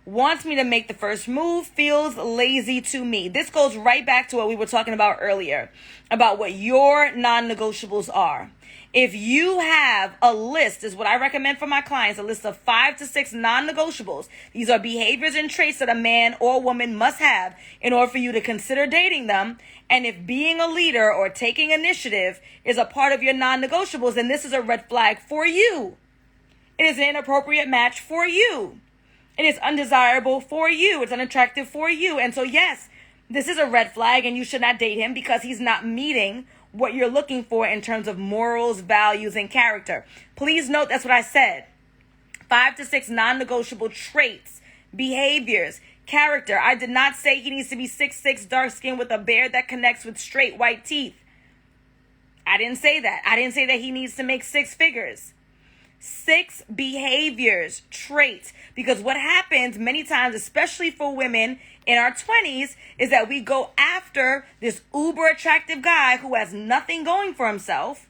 Wants me to make the first move, feels lazy to me. This goes right back to what we were talking about earlier, about what your non-negotiables are. If you have a list, is what I recommend for my clients, a list of 5 to 6 non-negotiables. These are behaviors and traits that a man or woman must have in order for you to consider dating them. And if being a leader or taking initiative is a part of your non-negotiables, then this is a red flag for you. It is an inappropriate match for you. It is undesirable for you. It's unattractive for you. And so, yes, this is a red flag and you should not date him because he's not meeting what you're looking for in terms of morals, values, and character. Please note that's what I said. 5 to 6 non-negotiable traits, behaviors, character. I did not say he needs to be 6'6", dark skin with a beard that connects with straight white teeth. I didn't say that. I didn't say that he needs to make 6 figures. 6 behaviors, traits. Because what happens many times, especially for women in our 20s, is that we go after this uber attractive guy who has nothing going for himself.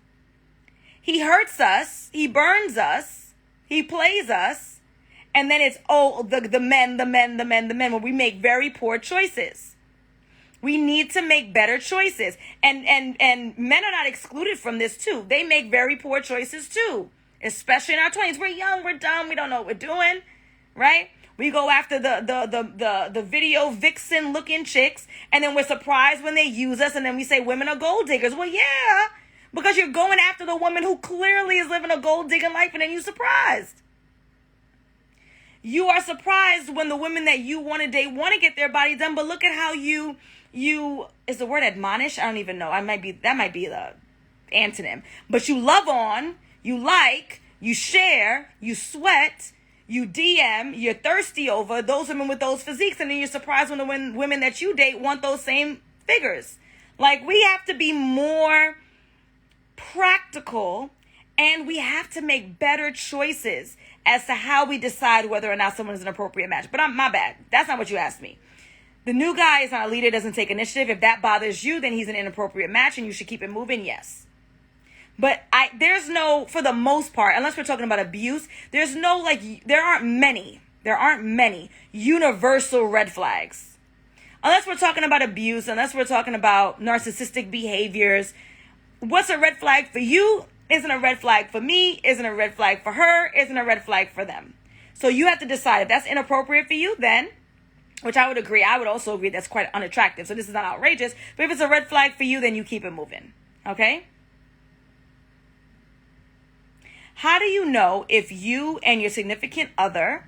He hurts us. He burns us. He plays us. And then it's, the men, where we make very poor choices. We need to make better choices. And men are not excluded from this too. They make very poor choices too. Especially in our 20s. We're young, we're dumb, we don't know what we're doing, right? We go after the video vixen looking chicks, and then we're surprised when they use us, and then we say women are gold diggers. Well, yeah, because you're going after the woman who clearly is living a gold digging life, and then you're surprised. You are surprised when the women that you want to date want to get their body done, but look at how you is the word admonish? I don't even know. That might be the antonym. But you love on, you like, you share, you sweat, you DM, you're thirsty over those women with those physiques, and then you're surprised when the women that you date want those same figures. Like, we have to be more practical, and we have to make better choices as to how we decide whether or not someone is an appropriate match. But my bad. That's not what you asked me. The new guy is not a leader, doesn't take initiative. If that bothers you, then he's an inappropriate match, and you should keep it moving, yes. But there's no, for the most part, unless we're talking about abuse, there aren't many universal red flags. Unless we're talking about abuse, unless we're talking about narcissistic behaviors, what's a red flag for you isn't a red flag for me, isn't a red flag for her, isn't a red flag for them. So you have to decide if that's inappropriate for you, then, which I would agree, I would also agree that's quite unattractive. So this is not outrageous. But if it's a red flag for you, then you keep it moving. Okay? How do you know if you and your significant other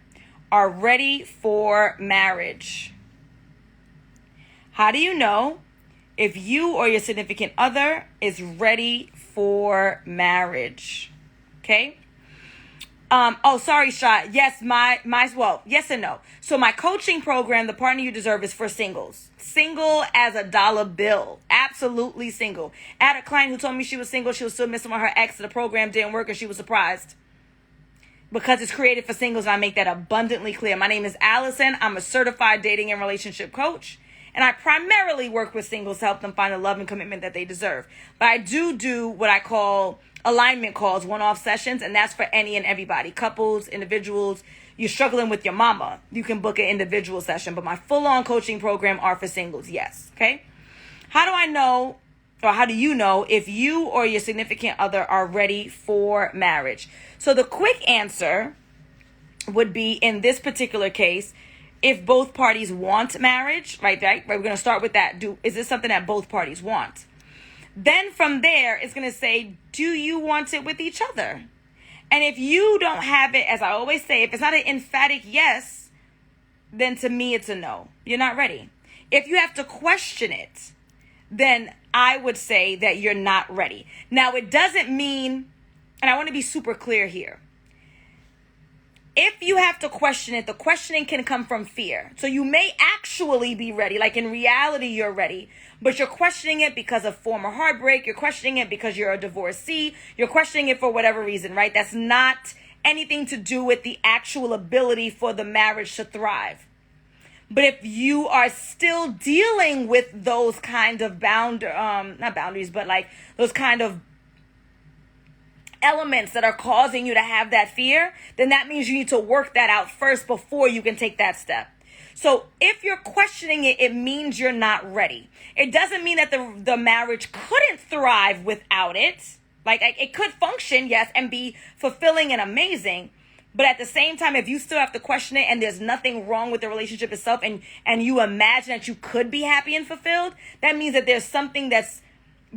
are ready for marriage? How do you know if you or your significant other is ready for marriage? Okay? Sorry, Shot. Yes, yes and no. So my coaching program, The Partner You Deserve, is for singles. Single as a dollar bill. Absolutely single. I had a client who told me she was single. She was still missing with her ex. The program didn't work, and she was surprised. Because it's created for singles, and I make that abundantly clear. My name is Alison. I'm a certified dating and relationship coach. And I primarily work with singles to help them find the love and commitment that they deserve. But I do what I call alignment calls, one-off sessions, and that's for any and everybody. Couples, individuals. You're struggling with your mama, you can book an individual session. But my full-on coaching program are for singles, yes. Okay? How do I know, or how do you know if you or your significant other are ready for marriage? So the quick answer would be, in this particular case, if both parties want marriage, right? We're going to start with that. Is this something that both parties want? Then from there, it's going to say, do you want it with each other? And if you don't have it, as I always say, if it's not an emphatic yes, then to me it's a no. You're not ready. If you have to question it, then I would say that you're not ready. Now, it doesn't mean, and I want to be super clear here. If you have to question it, the questioning can come from fear. So you may actually be ready, like in reality you're ready, but you're questioning it because of former heartbreak. You're questioning it because you're a divorcee. You're questioning it for whatever reason, right? That's not anything to do with the actual ability for the marriage to thrive. But if you are still dealing with those kind of not boundaries, but like those kind of elements that are causing you to have that fear, then that means you need to work that out first before you can take that step. So if you're questioning it, it means you're not ready. It doesn't mean that the marriage couldn't thrive without it. Like it could function, yes, and be fulfilling and amazing. But at the same time, if you still have to question it and there's nothing wrong with the relationship itself and you imagine that you could be happy and fulfilled, that means that there's something that's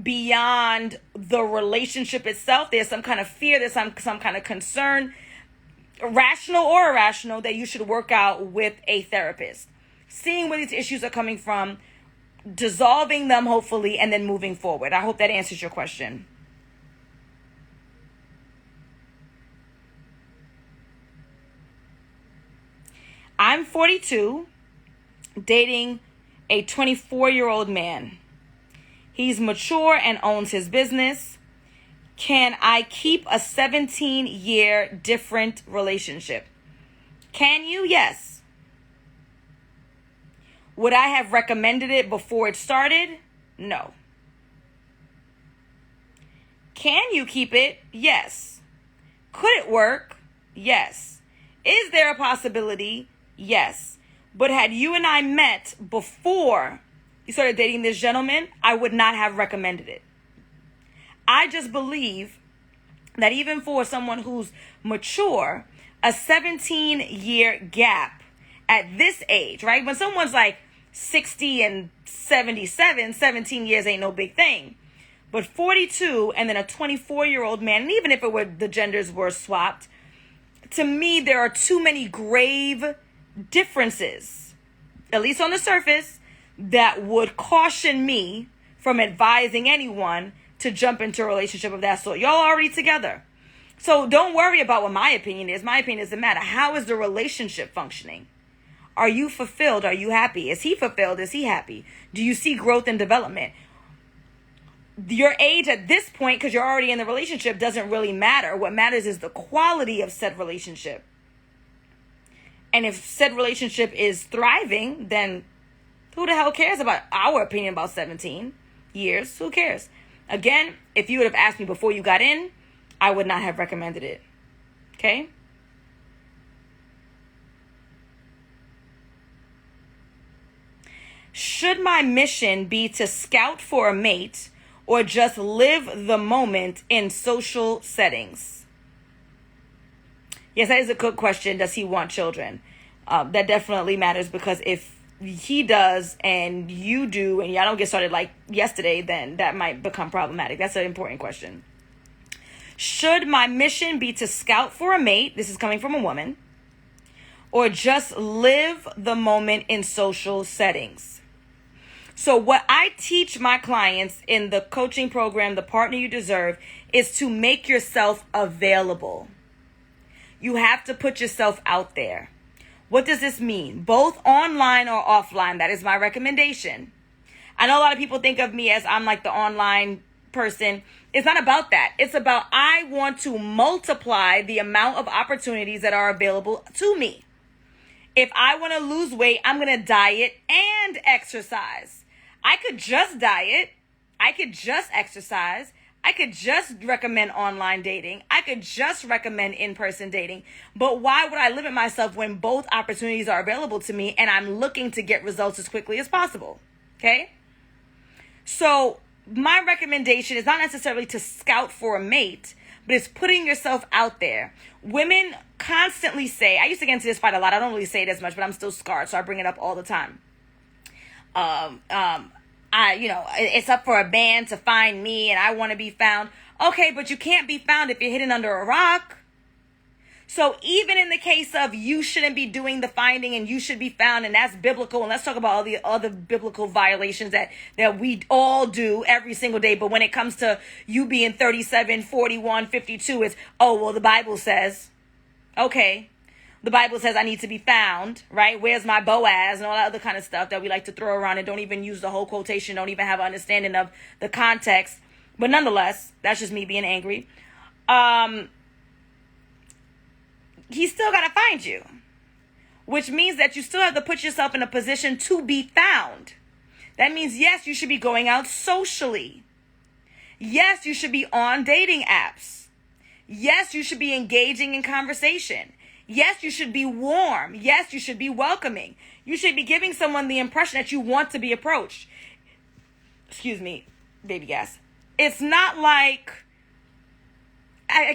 beyond the relationship itself. There's some kind of fear, there's some kind of concern, rational or irrational, that you should work out with a therapist. Seeing where these issues are coming from, dissolving them hopefully, and then moving forward. I hope that answers your question. I'm 42, dating a 24-year-old man. He's mature and owns his business. Can I keep a 17-year different relationship? Can you? Yes. Would I have recommended it before it started? No. Can you keep it? Yes. Could it work? Yes. Is there a possibility? Yes. But had you and I met before you started dating this gentleman, I would not have recommended it. I just believe that even for someone who's mature, a 17-year gap at this age, right? When someone's like 60 and 77, 17 years ain't no big thing. But 42 and then a 24-year-old man, and even if it were the genders were swapped, to me, there are too many grave differences, at least on the surface, that would caution me from advising anyone to jump into a relationship of that sort. Y'all already together. So don't worry about what my opinion is. My opinion doesn't matter. How is the relationship functioning? Are you fulfilled? Are you happy? Is he fulfilled? Is he happy? Do you see growth and development? Your age at this point, because you're already in the relationship, doesn't really matter. What matters is the quality of said relationship. And if said relationship is thriving, then who the hell cares about our opinion about 17 years? Who cares? Again, if you would have asked me before you got in, I would not have recommended it. Okay? Should my mission be to scout for a mate or just live the moment in social settings? Yes, that is a good question. Does he want children? That definitely matters, because if he does and you do and y'all don't get started like yesterday, then that might become problematic. That's an important question. Should my mission be to scout for a mate? This is coming from a woman. Or just live the moment in social settings? So what I teach my clients in the coaching program, The Partner You Deserve, is to make yourself available. You have to put yourself out there. What does this mean? Both online or offline. That is my recommendation. I know a lot of people think of me as I'm like the online person. It's not about that. It's about I want to multiply the amount of opportunities that are available to me. If I want to lose weight, I'm going to diet and exercise. I could just diet. I could just exercise. I could just recommend online dating. I could just recommend in-person dating. But why would I limit myself when both opportunities are available to me and I'm looking to get results as quickly as possible? Okay? So my recommendation is not necessarily to scout for a mate, but it's putting yourself out there. Women constantly say, I used to get into this fight a lot. I don't really say it as much, but I'm still scarred, so I bring it up all the time. It's up for a man to find me and I want to be found. Okay, but you can't be found if you're hidden under a rock. So even in the case of you shouldn't be doing the finding and you should be found, and that's biblical, and let's talk about all the other biblical violations that we all do every single day. But when it comes to you being 37, 41, 52, it's, oh, well, the Bible says, okay, the Bible says I need to be found, right? Where's my Boaz and all that other kind of stuff that we like to throw around and don't even use the whole quotation, don't even have an understanding of the context. But nonetheless, that's just me being angry. He's still got to find you, which means that you still have to put yourself in a position to be found. That means, yes, you should be going out socially. Yes, you should be on dating apps. Yes, you should be engaging in conversation. Yes, you should be warm. Yes, you should be welcoming. You should be giving someone the impression that you want to be approached. Excuse me, baby gas. It's not like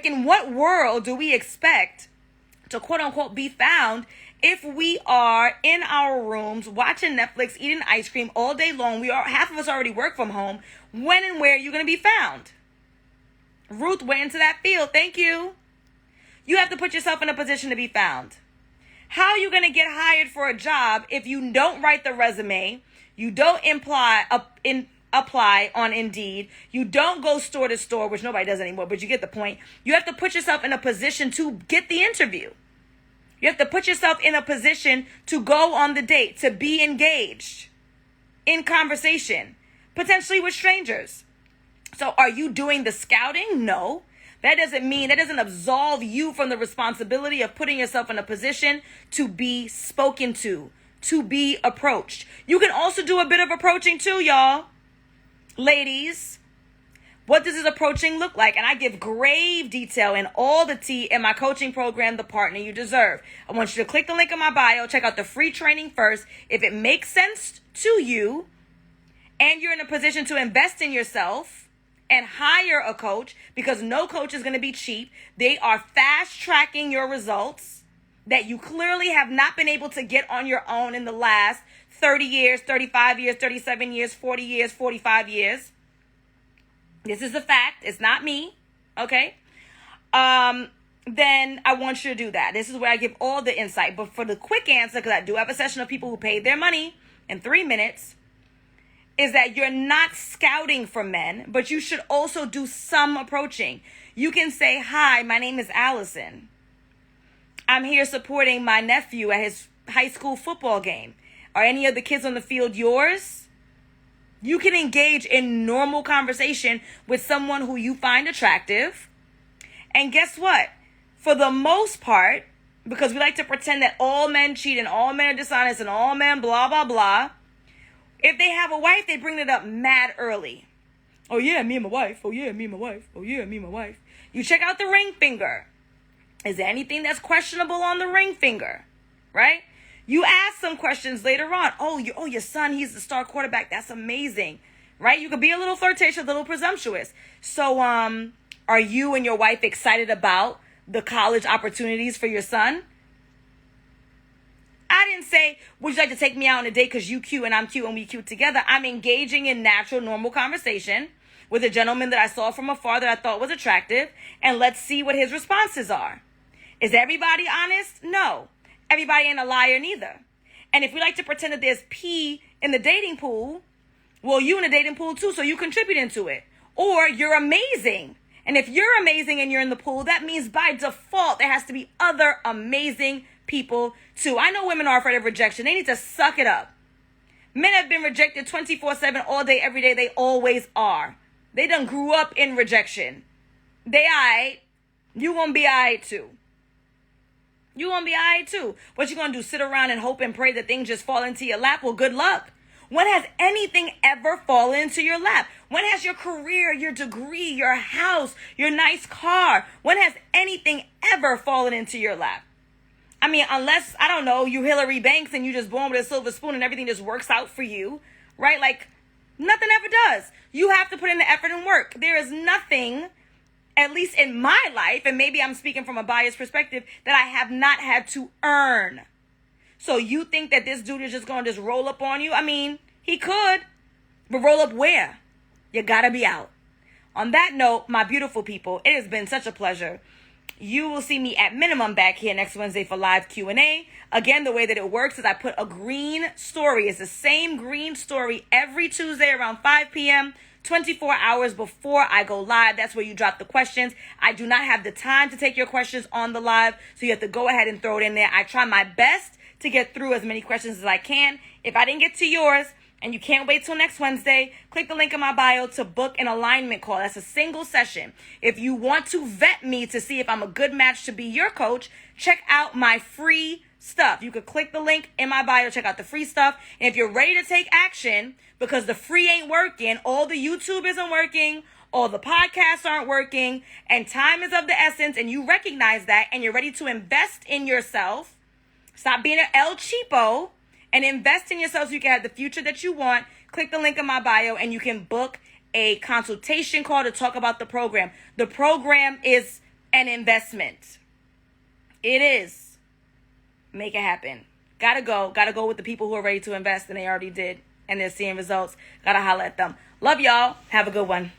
in what world do we expect to quote unquote be found if we are in our rooms watching Netflix, eating ice cream all day long? Half of us already work from home. When and where are you going to be found? Ruth went into that field. Thank you. You have to put yourself in a position to be found. How are you going to get hired for a job if you don't write the resume, you don't apply on Indeed, you don't go store to store, which nobody does anymore, but you get the point. You have to put yourself in a position to get the interview. You have to put yourself in a position to go on the date, to be engaged in conversation, potentially with strangers. So are you doing the scouting? No. That doesn't absolve you from the responsibility of putting yourself in a position to be spoken to be approached. You can also do a bit of approaching too, y'all. Ladies, what does this approaching look like? And I give grave detail and all the tea in my coaching program, The Partner You Deserve. I want you to click the link in my bio, check out the free training first. If it makes sense to you and you're in a position to invest in yourself and hire a coach, because no coach is going to be cheap. They are fast tracking your results that you clearly have not been able to get on your own in the last 30 years, 35 years, 37 years, 40 years, 45 years. This is a fact. It's not me. Okay. Then I want you to do that. This is where I give all the insight. But for the quick answer, because I do have a session of people who paid their money in 3 minutes, is that you're not scouting for men, but you should also do some approaching. You can say, hi, my name is Alison. I'm here supporting my nephew at his high school football game. Are any of the kids on the field yours? You can engage in normal conversation with someone who you find attractive. And guess what? For the most part, because we like to pretend that all men cheat and all men are dishonest and all men blah, blah, blah. If they have a wife, they bring it up mad early. Oh yeah, me and my wife. Oh yeah, me and my wife. Oh yeah, me and my wife. You check out the ring finger. Is there anything that's questionable on the ring finger? Right? You ask some questions later on. Oh, your son, he's the star quarterback. That's amazing. Right? You could be a little flirtatious, a little presumptuous. So, are you and your wife excited about the college opportunities for your son? I didn't say, would you like to take me out on a date because you cute and I'm cute and we cute together? I'm engaging in natural, normal conversation with a gentleman that I saw from afar that I thought was attractive. And let's see what his responses are. Is everybody honest? No. Everybody ain't a liar neither. And if we like to pretend that there's pee in the dating pool, well, you in the dating pool too, so you contribute into it. Or you're amazing. And if you're amazing and you're in the pool, that means by default, there has to be other amazing people too. I know women are afraid of rejection. They need to suck it up. Men have been rejected 24/7 all day, every day. They always are. They done grew up in rejection. They alright. You gonna be alright too. You gonna be alright too. What you gonna do? Sit around and hope and pray that things just fall into your lap? Well, good luck. When has anything ever fallen into your lap? When has your career, your degree, your house, your nice car, when has anything ever fallen into your lap? I mean, unless, I don't know, you Hillary Banks and you just born with a silver spoon and everything just works out for you, right? Like, nothing ever does. You have to put in the effort and work. There is nothing, at least in my life, and maybe I'm speaking from a biased perspective, that I have not had to earn. So you think that this dude is just going to just roll up on you? I mean, he could, but roll up where? You got to be out. On that note, my beautiful people, it has been such a pleasure. you will see me at minimum back here next Wednesday for live Q&A. Again, the way that it works is I put a green story. It's the same green story every Tuesday around 5 p.m., 24 hours before I go live. That's where you drop the questions. I do not have the time to take your questions on the live, so you have to go ahead and throw it in there. I try my best to get through as many questions as I can. If I didn't get to yours, and you can't wait till next Wednesday, click the link in my bio to book an alignment call. That's a single session. If you want to vet me to see if I'm a good match to be your coach, check out my free stuff. You could click the link in my bio, check out the free stuff. And if you're ready to take action, because the free ain't working, all the YouTube isn't working, all the podcasts aren't working, and time is of the essence, and you recognize that, and you're ready to invest in yourself, stop being an El Cheapo, and invest in yourself so you can have the future that you want, click the link in my bio and you can book a consultation call to talk about the program. The program is an investment. It is. Make it happen. Gotta go with the people who are ready to invest, and they already did, and they're seeing results. Gotta holler at them. Love y'all. Have a good one.